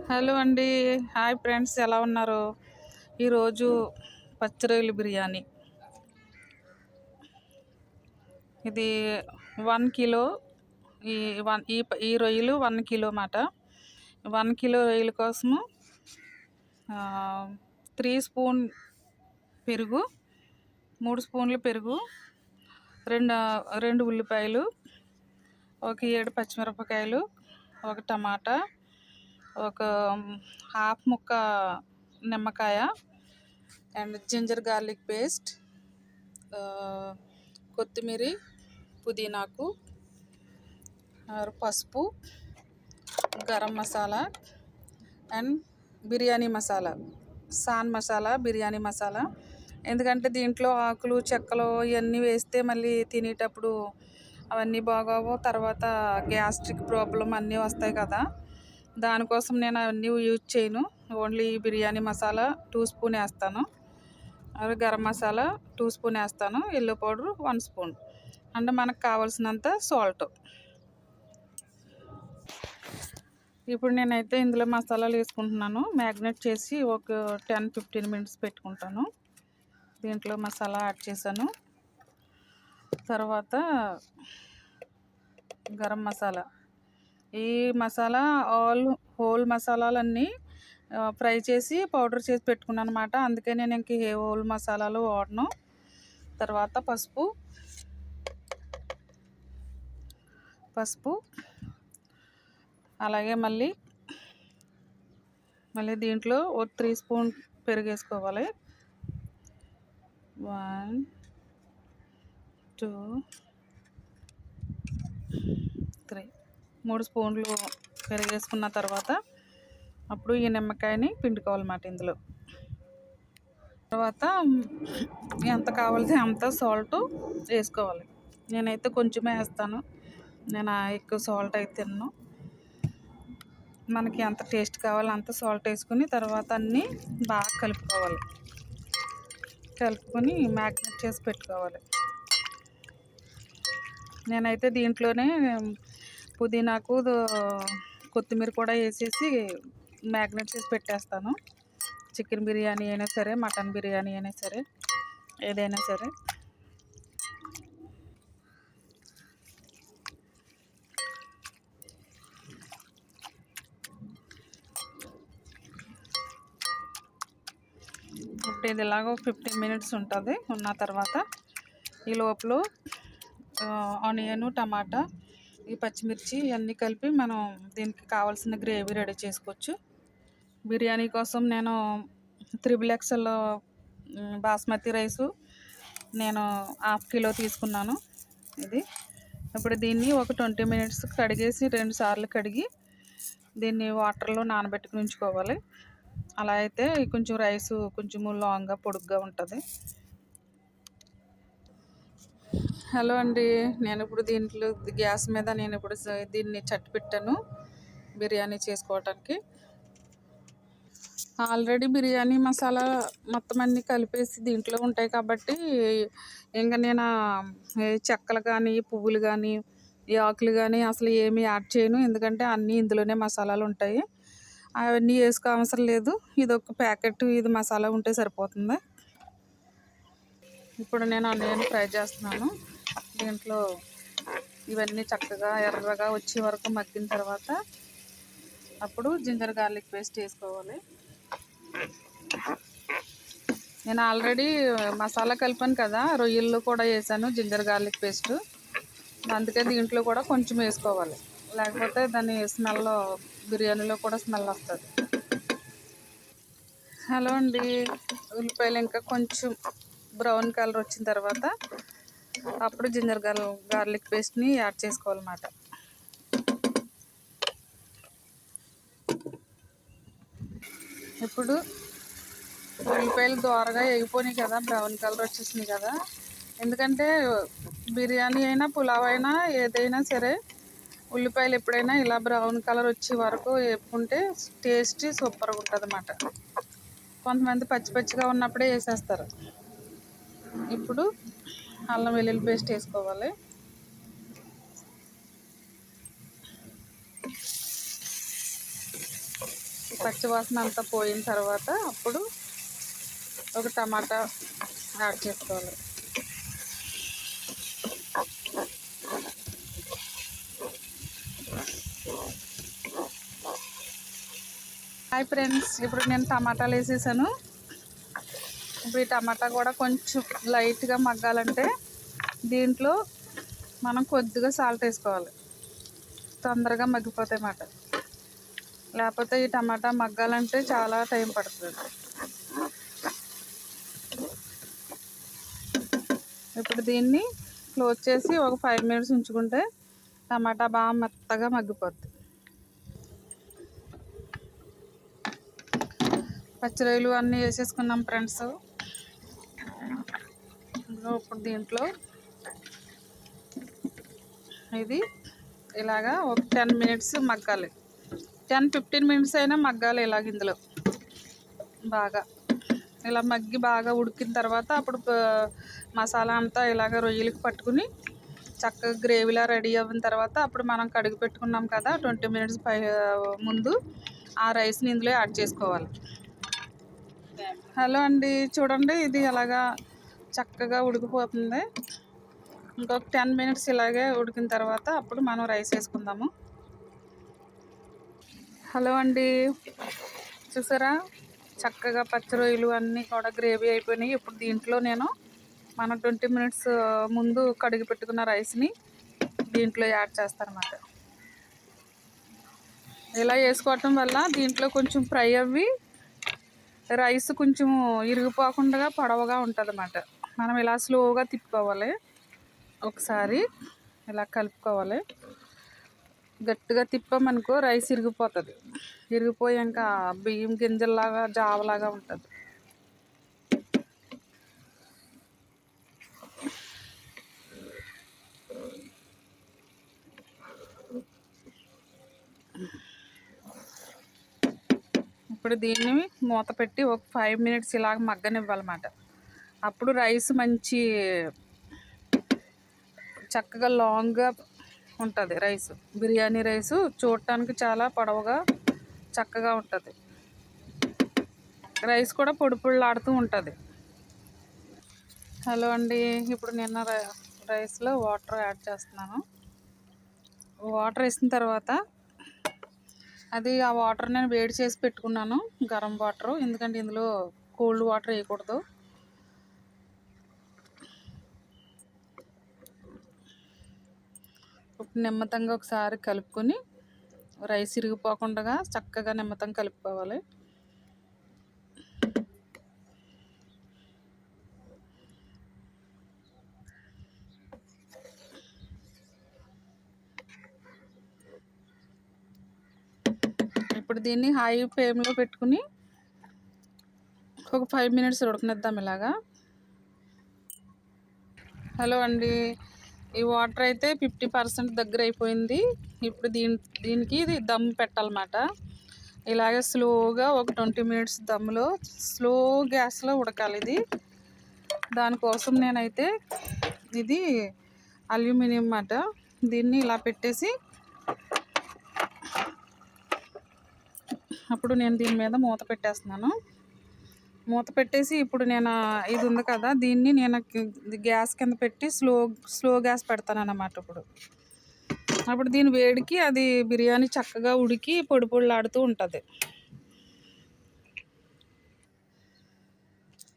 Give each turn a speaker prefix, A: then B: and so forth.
A: Hello అండి. Hi friends, ఎలా ఉన్నారు? ఈరోజు పచ్చి రొయ్యల బిర్యానీ. ఇది 1 కిలో. ఈ వన్ ఈ ఈ రొయ్యలు 1 కిలో మాట. 1 కిలో రొయ్యల కోసము 3 స్పూన్ పెరుగు, 3 స్పూన్లు పెరుగు, రెండు ఉల్లిపాయలు, ఒక 7 పచ్చిమిరపకాయలు, ఒక టమాటా, ఒక హాఫ్ ముక్క నిమ్మకాయ, అండ్ జింజర్ గార్లిక్ పేస్ట్, కొత్తిమీర, పుదీనాకు, పసుపు, గరం మసాలా అండ్ బిర్యానీ మసాలా, సాన్ మసాలా, బిర్యానీ మసాలా. ఎందుకంటే దీంట్లో ఆకులు చెక్కలు ఇవన్నీ వేస్తే మళ్ళీ తినేటప్పుడు అవన్నీ బాగోవు, తర్వాత గ్యాస్ట్రిక్ ప్రాబ్లం అన్నీ వస్తాయి కదా. దానికోసం నేను అవన్నీ యూజ్ చేయను. ఓన్లీ బిర్యానీ మసాలా 2 స్పూన్ వేస్తాను, అదే గరం మసాలా 2 స్పూన్ వేస్తాను, ఎల్లో పౌడర్ 1 స్పూన్, అంటే మనకు కావాల్సినంత సాల్ట్. ఇప్పుడు నేనైతే ఇందులో మసాలాలు వేసుకుంటున్నాను. మ్యాగ్నేట్ చేసి ఒక 10-15 మినిట్స్ పెట్టుకుంటాను. దీంట్లో మసాలా యాడ్ చేశాను. తర్వాత గరం మసాలా, ఈ మసాలా హోల్ మసాలాలన్నీ ఫ్రై చేసి పౌడర్ చేసి పెట్టుకున్నాను అనమాట. అందుకే నేను ఇంక ఏ హోల్ మసాలాలు వాడను. తర్వాత పసుపు, అలాగే మళ్ళీ దీంట్లో ఒక 3 స్పూన్ పెరుగు వేసుకోవాలి. 1 2 3 3 స్పూన్లు పెరుగు వేసుకున్న తర్వాత అప్పుడు ఈ నిమ్మకాయని పిండుకోవాలన్నమాట. ఇందులో తర్వాత ఎంత కావాల్సి అంత సాల్ట్ వేసుకోవాలి. నేనైతే కొంచెమే వేస్తాను, నేను ఎక్కువ సాల్ట్ అయితే తిన్నాను. మనకి ఎంత టేస్ట్ కావాలో అంత సాల్ట్ వేసుకుని తర్వాత అన్నీ బాగా కలుపుకొని మ్యాగ్నేట్ చేసి పెట్టుకోవాలి. నేనైతే దీంట్లోనే పుదీనాకు, కొత్తిమీర కూడా వేసేసి మ్యాగ్నేట్ చేసి పెట్టేస్తాను. చికెన్ బిర్యానీ అయినా సరే, మటన్ బిర్యానీ అయినా సరే, ఏదైనా సరే. ఇప్పుడు ఇది ఇలాగ 15 మినిట్స్ ఉంటుంది. ఉన్న తర్వాత ఈ లోపల ఆనియన్, టమాటా, ఈ పచ్చిమిర్చి ఇవన్నీ కలిపి మనం దీనికి కావాల్సిన గ్రేవీ రెడీ చేసుకోవచ్చు. బిర్యానీ కోసం నేను 3 XL బాస్మతి రైసు నేను 1/2 కిలో తీసుకున్నాను. ఇది ఇప్పుడు దీన్ని ఒక 20 మినిట్స్ కడిగేసి 2 సార్లు కడిగి దీన్ని వాటర్లో నానబెట్టుకుని ఉంచుకోవాలి. అలా అయితే కొంచెం రైసు కొంచెము లాంగ్గా పొడుగ్గా ఉంటుంది. హలో అండి, నేను ఇప్పుడు దీంట్లో గ్యాస్ మీద దీన్ని చట్టి పెట్టాను బిర్యానీ చేసుకోవటానికి. ఆల్రెడీ బిర్యానీ మసాలా మొత్తం అన్నీ కలిపేసి దీంట్లో ఉంటాయి కాబట్టి ఇంకా నేను చెక్కలు కానీ, పువ్వులు కానీ, ఈ ఆకులు కానీ అసలు ఏమీ యాడ్ చేయను. ఎందుకంటే అన్నీ ఇందులోనే మసాలాలు ఉంటాయి, అవన్నీ వేసుకో అవసరం లేదు. ఇది ఒక ప్యాకెట్ ఇది మసాలా ఉంటే సరిపోతుంది. ఇప్పుడు నేను ఆనియన్ ఫ్రై చేస్తున్నాను. దీంట్లో ఇవన్నీ చక్కగా ఎర్రగా వచ్చే వరకు మగ్గిన తర్వాత అప్పుడు జింజర్ గార్లిక్ పేస్ట్ వేసుకోవాలి. నేను ఆల్రెడీ మసాలా కలిపాను కదా, రొయ్యల్లో కూడా వేసాను జింజర్ గార్లిక్ పేస్ట్. అందుకే దీంట్లో కూడా కొంచెం వేసుకోవాలి, లేకపోతే దాని స్మెల్ బిర్యానీలో కూడా స్మెల్ వస్తుంది. హలో అండి, ఉల్లిపాయలు ఇంకా కొంచెం బ్రౌన్ కలర్ వచ్చిన తర్వాత అప్పుడు జింజర్ గార్లిక్ పేస్ట్ని యాడ్ చేసుకోవాలన్నమాట. ఇప్పుడు ఉల్లిపాయలు దోరగా ఎగిపోయినాయి కదా, బ్రౌన్ కలర్ వచ్చేసినాయి కదా. ఎందుకంటే బిర్యానీ అయినా పులావ్ అయినా ఏదైనా సరే ఉల్లిపాయలు ఎప్పుడైనా ఇలా బ్రౌన్ కలర్ వచ్చే వరకు వేపుకుంటే టేస్ట్ సూపర్గా ఉంటుంది అన్నమాట. కొంతమంది పచ్చి పచ్చిగా ఉన్నప్పుడే వేసేస్తారు. ఇప్పుడు అల్లం వెల్లుల్లి పేస్ట్ వేసుకోవాలి. పచ్చివాసన అంతా పోయిన తర్వాత అప్పుడు ఒక టమాటా యాడ్ చేసుకోవాలి. హాయ్ ఫ్రెండ్స్, ఇప్పుడు నేను టమాటాలు వేసేసాను. ఇప్పుడు ఈ టమాటా కూడా కొంచెం లైట్గా మగ్గాలంటే దీంట్లో మనం కొద్దిగా సాల్ట్ వేసుకోవాలి. తొందరగా మగ్గిపోతాయి అన్నమాట. లేకపోతే ఈ టమాటా మగ్గాలంటే చాలా టైం పడుతుంది. ఇప్పుడు దీన్ని క్లోజ్ చేసి ఒక 5 మినిట్స్ ఉంచుకుంటే టమాటా బాగా మెత్తగా మగ్గిపోద్ది. పచ్చిరొయ్యలు అన్నీ వేసేసుకున్నాం ఫ్రెండ్స్. ఇప్పుడు దీంట్లో ఇది ఇలాగా ఒక 10 మినిట్స్ మగ్గాలి. 10-15 మినిట్స్ అయినా మగ్గాలి ఇలాగ. ఇందులో బాగా ఇలా మగ్గి బాగా ఉడికిన తర్వాత అప్పుడు మసాలా అంతా ఇలాగ రొయ్యలకి పట్టుకుని చక్కగా గ్రేవీలా రెడీ అయిన తర్వాత అప్పుడు మనం కడిగి పెట్టుకున్నాం కదా 20 మినిట్స్ ముందు ఆ రైస్ని ఇందులో యాడ్ చేసుకోవాలి. హలో అండి, చూడండి ఇది అలాగా చక్కగా ఉడికిపోతుంది. ఇంకొక 10 మినిట్స్ ఇలాగే ఉడికిన తర్వాత అప్పుడు మనం రైస్ వేసుకుందాము. హలో అండి, చూసారా చక్కగా పచ్చి రొయ్యలు అన్నీ కూడా గ్రేవీ అయిపోయినాయి. ఇప్పుడు దీంట్లో నేను మనం 20 మినిట్స్ ముందు కడిగి పెట్టుకున్న రైస్ని దీంట్లో యాడ్ చేస్తానన్నమాట. ఇలా వేసుకోవటం వల్ల దీంట్లో కొంచెం ఫ్రై అవ్వి రైస్ కొంచెం ఇరిగిపోకుండా పొడవుగా ఉంటుంది అన్నమాట. మనం ఇలా స్లోగా తిప్పుకోవాలి. ఒకసారి ఇలా కలుపుకోవాలి. గట్టిగా తిప్పామనుకో రైస్ ఇరిగిపోతుంది. ఇరిగిపోయి ఇంకా బియ్యం గింజల్లాగా జావలాగా ఉంటుంది. ఇప్పుడు దీన్ని మూత పెట్టి ఒక 5 మినిట్స్ ఇలాగ మగ్గనివ్వాలన్నమాట. అప్పుడు రైస్ మంచి చక్కగా లాంగ్గా ఉంటుంది. రైస్ బిర్యానీ రైసు చూడటానికి చాలా పొడవుగా చక్కగా ఉంటుంది. రైస్ కూడా పొడి పొడిలాడుతూ ఉంటుంది. హలో అండి, ఇప్పుడు నేను రైస్లో వాటర్ యాడ్ చేస్తున్నాను. వాటర్ వేసిన తర్వాత అది ఆ వాటర్ నేను వేడి చేసి పెట్టుకున్నాను, గరం వాటర్. ఎందుకంటే ఇందులో కోల్డ్ వాటర్ వేయకూడదు. ఇప్పుడు నెమ్మతంగా ఒకసారి కలుపుకొని రైస్ ఇరిగిపోకుండా చక్కగా నెమ్మతంగా కలుపుకోవాలి. ఇప్పుడు దీన్ని హై ఫ్లేమ్లో పెట్టుకుని ఒక 5 మినిట్స్ ఉడకనిద్దాం ఇలాగా. హలో అండి, ఈ వాటర్ అయితే 50% దగ్గర అయిపోయింది. ఇప్పుడు దీనికి ఇది దమ్ పెట్టాలన్నమాట. ఇలాగే స్లోగా ఒక 20 మినిట్స్ దమ్లో స్లో గ్యాస్లో ఉడకాలి ఇది. దానికోసం నేనైతే ఇది అల్యూమినియం మాట. దీన్ని ఇలా పెట్టేసి అప్పుడు నేను దీని మీద మూత పెట్టేస్తున్నాను. మూత పెట్టేసి ఇప్పుడు నేను ఇది ఉంది కదా దీన్ని నేను గ్యాస్ కింద పెట్టి స్లో గ్యాస్ పెడతాను అన్నమాట. అప్పుడు దీని వేడికి అది బిర్యానీ చక్కగా ఉడికి పొడి పొడిలాడుతూ ఉంటుంది.